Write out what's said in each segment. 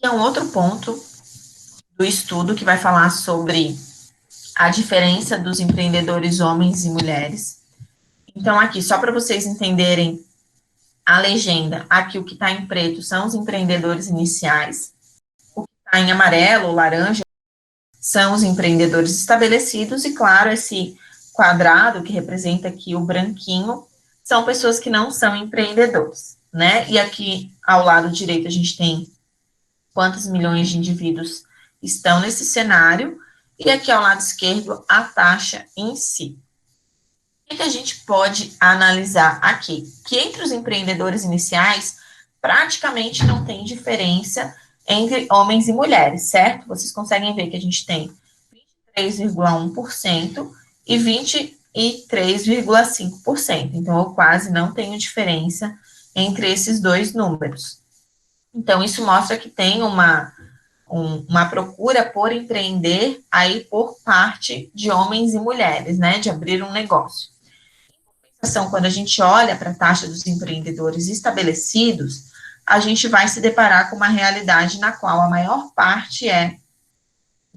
é um outro ponto do estudo que vai falar sobre a diferença dos empreendedores homens e mulheres. Então, aqui, só para vocês entenderem a legenda, aqui o que está em preto são os empreendedores iniciais, o que está em amarelo ou laranja são os empreendedores estabelecidos, e claro, esse quadrado que representa aqui o branquinho são pessoas que não são empreendedores, né? E aqui ao lado direito a gente tem quantos milhões de indivíduos estão nesse cenário, e aqui ao lado esquerdo a taxa em si. O que a gente pode analisar aqui? Que entre os empreendedores iniciais, praticamente não tem diferença entre homens e mulheres, certo? Vocês conseguem ver que a gente tem 23,1% e 23,5%. Então, eu quase não tenho diferença entre esses dois números. Então, isso mostra que tem uma procura por empreender aí por parte de homens e mulheres, né? De abrir um negócio. Quando a gente olha para a taxa dos empreendedores estabelecidos, a gente vai se deparar com uma realidade na qual a maior parte é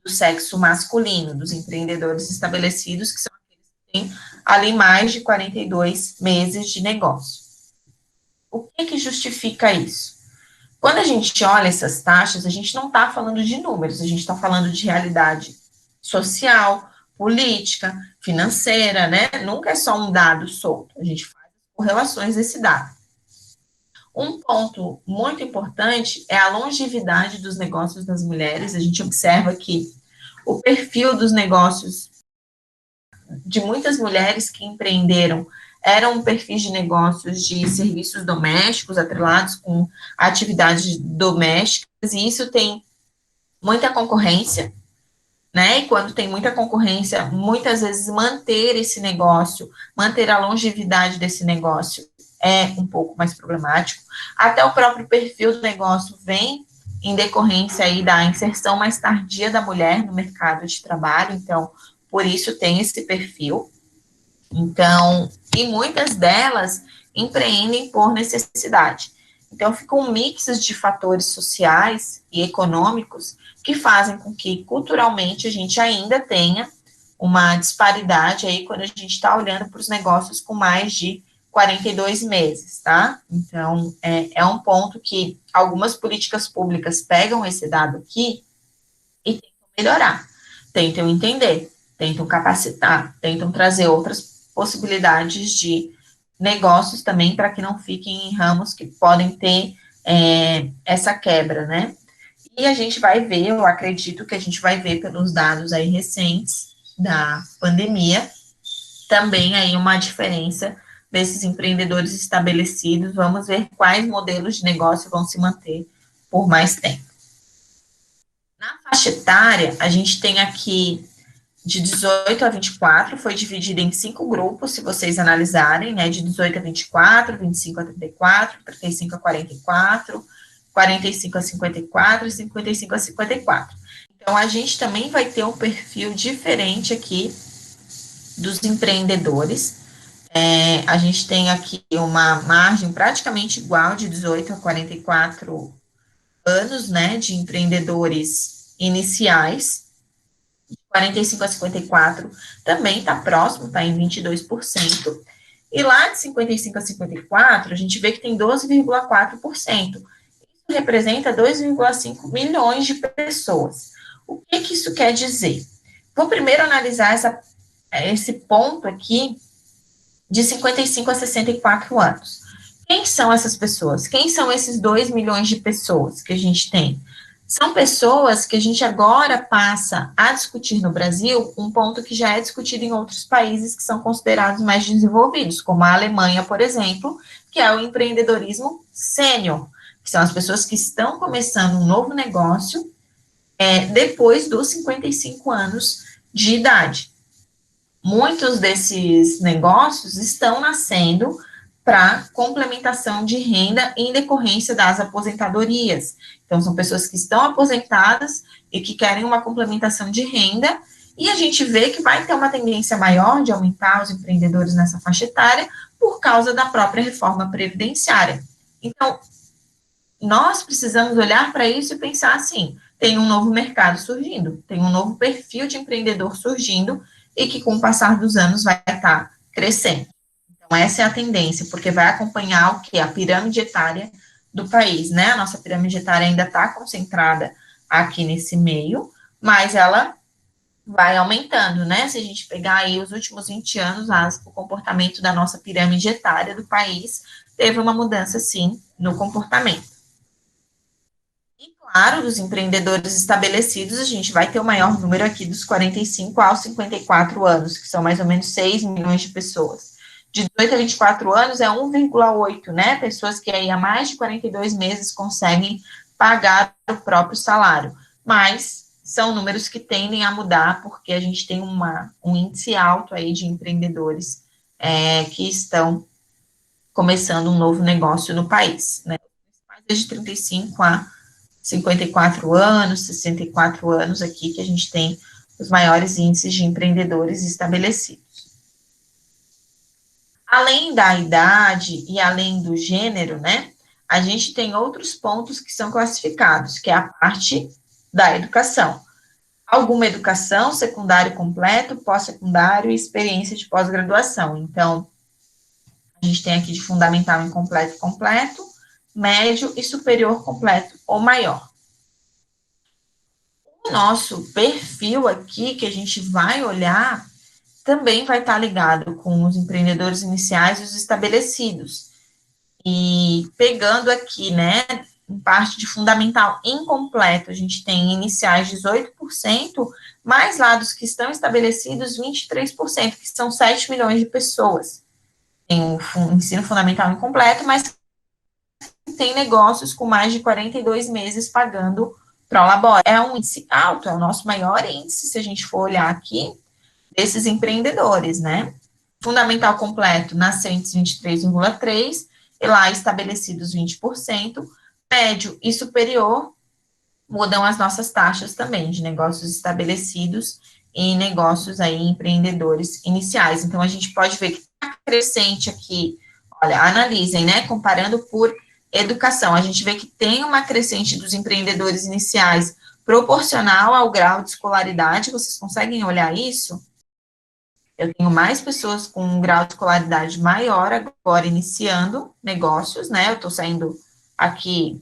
do sexo masculino, dos empreendedores estabelecidos, que são aqueles que têm ali mais de 42 meses de negócio. O que justifica isso? Quando a gente olha essas taxas, a gente não está falando de números, a gente está falando de realidade social, política, financeira, né? Nunca é só um dado solto, a gente faz correlações desse dado. Um ponto muito importante é a longevidade dos negócios das mulheres. A gente observa que o perfil dos negócios de muitas mulheres que empreenderam eram perfis de negócios de serviços domésticos, atrelados com atividades domésticas, e isso tem muita concorrência, né? E quando tem muita concorrência, muitas vezes manter esse negócio, manter a longevidade desse negócio é um pouco mais problemático. Até o próprio perfil do negócio vem em decorrência aí da inserção mais tardia da mulher no mercado de trabalho, então, por isso tem esse perfil. Então, e muitas delas empreendem por necessidade. Então, fica um mix de fatores sociais e econômicos que fazem com que, culturalmente, a gente ainda tenha uma disparidade aí quando a gente está olhando para os negócios com mais de 42 meses, tá? Então, é um ponto que algumas políticas públicas pegam esse dado aqui e tentam melhorar, tentam entender, tentam capacitar, tentam trazer outras possibilidades de negócios também para que não fiquem em ramos que podem ter essa quebra, né? E a gente vai ver, eu acredito que a gente vai ver pelos dados aí recentes da pandemia, também aí uma diferença desses empreendedores estabelecidos. Vamos ver quais modelos de negócio vão se manter por mais tempo. Na faixa etária, a gente tem aqui de 18 a 24, foi dividida em 5 grupos, se vocês analisarem, né, de 18 a 24, 25 a 34, 35 a 44, 45 a 54 e 55 a 54. Então, a gente também vai ter um perfil diferente aqui dos empreendedores. A gente tem aqui uma margem praticamente igual de 18 a 44 anos, né, de empreendedores iniciais. 45 a 54 também está próximo, está em 22%. E lá de 55 a 54, a gente vê que tem 12,4%. Isso representa 2,5 milhões de pessoas. O que isso quer dizer? Vou primeiro analisar esse ponto aqui de 55 a 64 anos. Quem são essas pessoas? Quem são esses 2 milhões de pessoas que a gente tem? São pessoas que a gente agora passa a discutir no Brasil um ponto que já é discutido em outros países que são considerados mais desenvolvidos, como a Alemanha, por exemplo, que é o empreendedorismo sênior, que são as pessoas que estão começando um novo negócio depois dos 55 anos de idade. Muitos desses negócios estão nascendo para complementação de renda em decorrência das aposentadorias. Então, são pessoas que estão aposentadas e que querem uma complementação de renda, e a gente vê que vai ter uma tendência maior de aumentar os empreendedores nessa faixa etária por causa da própria reforma previdenciária. Então, nós precisamos olhar para isso e pensar assim, tem um novo mercado surgindo, tem um novo perfil de empreendedor surgindo e que com o passar dos anos vai estar crescendo. Então, essa é a tendência, porque vai acompanhar o que? A pirâmide etária do país, né? A nossa pirâmide etária ainda está concentrada aqui nesse meio, mas ela vai aumentando, né? Se a gente pegar aí os últimos 20 anos, o comportamento da nossa pirâmide etária do país teve uma mudança, sim, no comportamento. E, claro, dos empreendedores estabelecidos, a gente vai ter o maior número aqui dos 45 aos 54 anos, que são mais ou menos 6 milhões de pessoas. De 18 a 24 anos é 1,8, né? Pessoas que aí há mais de 42 meses conseguem pagar o próprio salário. Mas são números que tendem a mudar, porque a gente tem um índice alto aí de empreendedores que estão começando um novo negócio no país, né? Desde 35 a 54 anos, 64 anos aqui, que a gente tem os maiores índices de empreendedores estabelecidos. Além da idade e além do gênero, né, a gente tem outros pontos que são classificados, que é a parte da educação. Alguma educação, secundário completo, pós-secundário e experiência de pós-graduação. Então, a gente tem aqui de fundamental incompleto completo, médio e superior completo ou maior. O nosso perfil aqui, que a gente vai olhar, também vai estar ligado com os empreendedores iniciais e os estabelecidos. E pegando aqui, né, em parte de fundamental incompleto, a gente tem iniciais 18%, mais lá dos que estão estabelecidos 23%, que são 7 milhões de pessoas. Tem o ensino fundamental incompleto, mas tem negócios com mais de 42 meses pagando Prolabore. É um índice alto, é o nosso maior índice, se a gente for olhar aqui, desses empreendedores, né? Fundamental completo, nascentes 23,3%, e lá estabelecidos 20%, médio e superior, mudam as nossas taxas também, de negócios estabelecidos e negócios aí, empreendedores iniciais. Então, a gente pode ver que está crescente aqui, olha, analisem, né, comparando por educação, a gente vê que tem uma crescente dos empreendedores iniciais proporcional ao grau de escolaridade, vocês conseguem olhar isso? Eu tenho mais pessoas com um grau de escolaridade maior agora iniciando negócios, né? Eu estou saindo aqui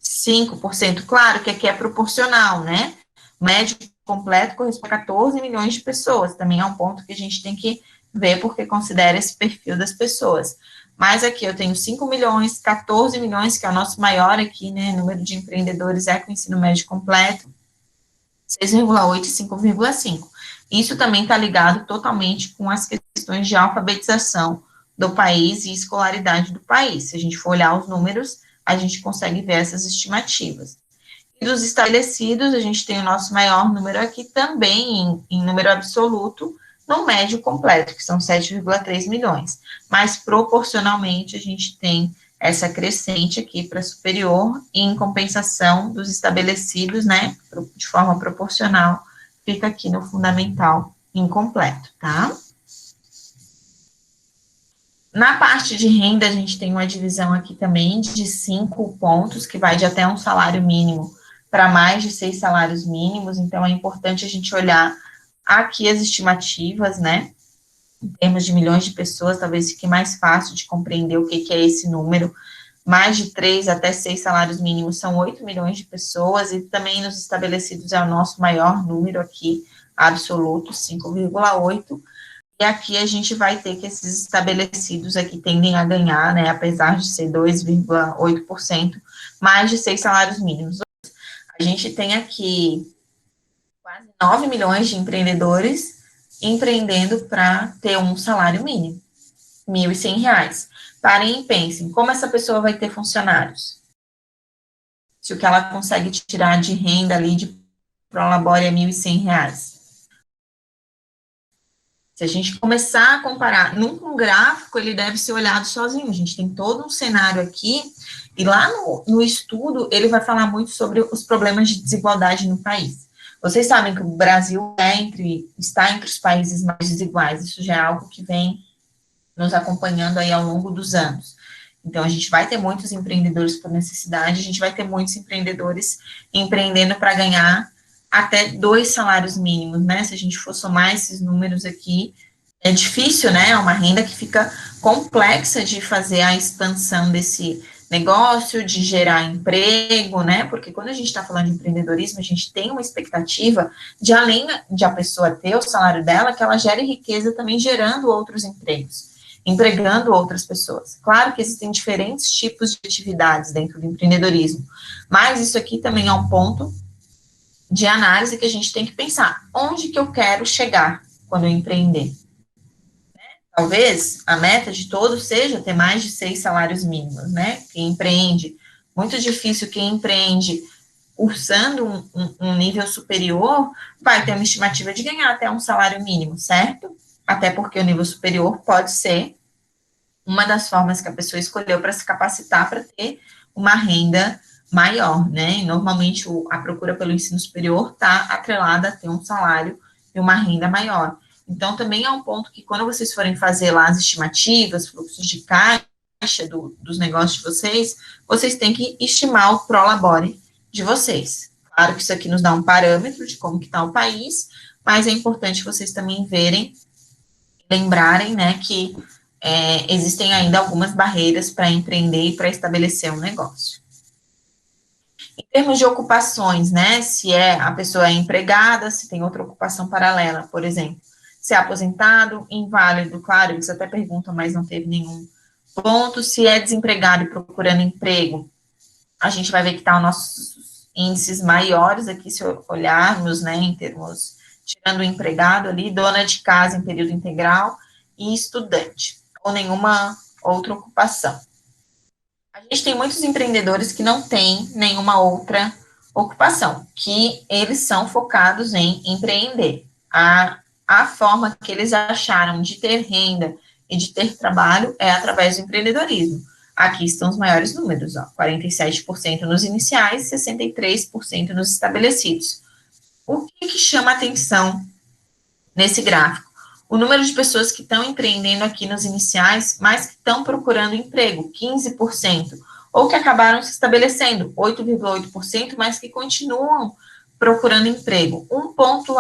5%, claro que aqui é proporcional, né? Médio completo corresponde a 14 milhões de pessoas, também é um ponto que a gente tem que ver, porque considera esse perfil das pessoas. Mas aqui eu tenho 5 milhões, 14 milhões, que é o nosso maior aqui, né? Número de empreendedores é com ensino médio completo, 6,8 e 5,5. Isso também está ligado totalmente com as questões de alfabetização do país e escolaridade do país. Se a gente for olhar os números, a gente consegue ver essas estimativas. E dos estabelecidos, a gente tem o nosso maior número aqui também, em número absoluto, no médio completo, que são 7,3 milhões. Mas, proporcionalmente, a gente tem essa crescente aqui para superior, e em compensação dos estabelecidos, né, de forma proporcional, fica aqui no fundamental incompleto, tá? Na parte de renda, a gente tem uma divisão aqui também de 5 pontos, que vai de até um salário mínimo para mais de 6 salários mínimos, então é importante a gente olhar aqui as estimativas, né, em termos de milhões de pessoas, talvez fique mais fácil de compreender o que é esse número. Mais de 3 até 6 salários mínimos são 8 milhões de pessoas, e também nos estabelecidos é o nosso maior número aqui, absoluto, 5,8. E aqui a gente vai ter que esses estabelecidos aqui tendem a ganhar, né, apesar de ser 2,8%, mais de 6 salários mínimos. A gente tem aqui quase 9 milhões de empreendedores empreendendo para ter um salário mínimo, R$ 1.100. Parem e pensem, como essa pessoa vai ter funcionários? Se o que ela consegue tirar de renda ali de Prolabore é R$ 1.100. Se a gente começar a comparar num gráfico, ele deve ser olhado sozinho. A gente tem todo um cenário aqui, e lá no estudo, ele vai falar muito sobre os problemas de desigualdade no país. Vocês sabem que o Brasil está entre os países mais desiguais, isso já é algo que vem nos acompanhando aí ao longo dos anos. Então, a gente vai ter muitos empreendedores por necessidade, a gente vai ter muitos empreendedores empreendendo para ganhar até 2 salários mínimos, né? Se a gente for somar esses números aqui, é difícil, né? É uma renda que fica complexa de fazer a expansão desse negócio, de gerar emprego, né? Porque quando a gente está falando de empreendedorismo, a gente tem uma expectativa de, além de a pessoa ter o salário dela, que ela gere riqueza também gerando outros empregos, empregando outras pessoas. Claro que existem diferentes tipos de atividades dentro do empreendedorismo, mas isso aqui também é um ponto de análise que a gente tem que pensar. Onde que eu quero chegar quando eu empreender? Talvez a meta de todos seja ter mais de 6 salários mínimos, né? Quem empreende, muito difícil quem empreende cursando um nível superior, vai ter uma estimativa de ganhar até um salário mínimo, certo? Até porque o nível superior pode ser uma das formas que a pessoa escolheu para se capacitar para ter uma renda maior, né? E normalmente a procura pelo ensino superior está atrelada a ter um salário e uma renda maior. Então, também é um ponto que, quando vocês forem fazer lá as estimativas, fluxos de caixa dos negócios de vocês têm que estimar o prolabore de vocês. Claro que isso aqui nos dá um parâmetro de como que está o país, mas é importante vocês também verem, lembrarem, né, que existem ainda algumas barreiras para empreender e para estabelecer um negócio. Em termos de ocupações, né, se a pessoa é empregada, se tem outra ocupação paralela, por exemplo, se é aposentado, inválido, claro, eles até perguntam, mas não teve nenhum ponto. Se é desempregado e procurando emprego, a gente vai ver que tá os nossos índices maiores aqui, se olharmos, né, em termos, tirando o empregado ali, dona de casa em período integral e estudante, ou nenhuma outra ocupação. A gente tem muitos empreendedores que não têm nenhuma outra ocupação, que eles são focados em empreender. A forma que eles acharam de ter renda e de ter trabalho é através do empreendedorismo. Aqui estão os maiores números, ó, 47% nos iniciais, 63% nos estabelecidos. O que chama atenção nesse gráfico? O número de pessoas que estão empreendendo aqui nos iniciais, mas que estão procurando emprego, 15%, ou que acabaram se estabelecendo, 8,8%, mas que continuam procurando emprego. Um ponto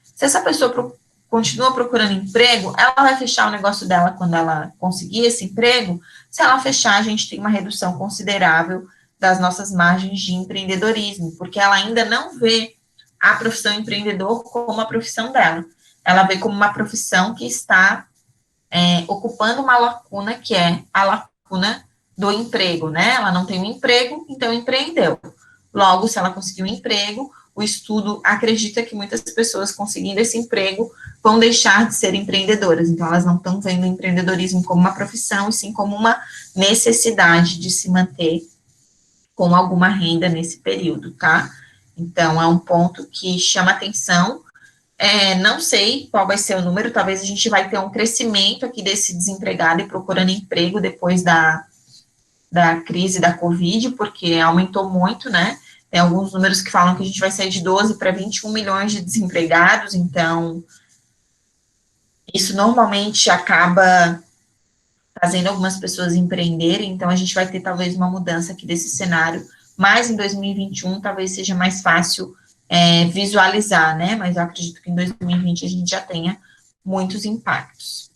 se essa pessoa continua procurando emprego, ela vai fechar o negócio dela quando ela conseguir esse emprego? Se ela fechar, a gente tem uma redução considerável das nossas margens de empreendedorismo, porque ela ainda não vê a profissão empreendedor como a profissão dela. Ela vê como uma profissão que está ocupando uma lacuna, que é a lacuna do emprego, né? Ela não tem um emprego, então empreendeu. Logo, se ela conseguir um emprego, o estudo acredita que muitas pessoas conseguindo esse emprego vão deixar de ser empreendedoras. Então, elas não estão vendo o empreendedorismo como uma profissão, e sim como uma necessidade de se manter com alguma renda nesse período, tá? Então, é um ponto que chama atenção. Não sei qual vai ser o número, talvez a gente vai ter um crescimento aqui desse desempregado e procurando emprego depois da crise da Covid, porque aumentou muito, né? Tem alguns números que falam que a gente vai sair de 12 para 21 milhões de desempregados, então isso normalmente acaba fazendo algumas pessoas empreenderem, então a gente vai ter talvez uma mudança aqui desse cenário, mas em 2021 talvez seja mais fácil visualizar, né? Mas eu acredito que em 2020 a gente já tenha muitos impactos.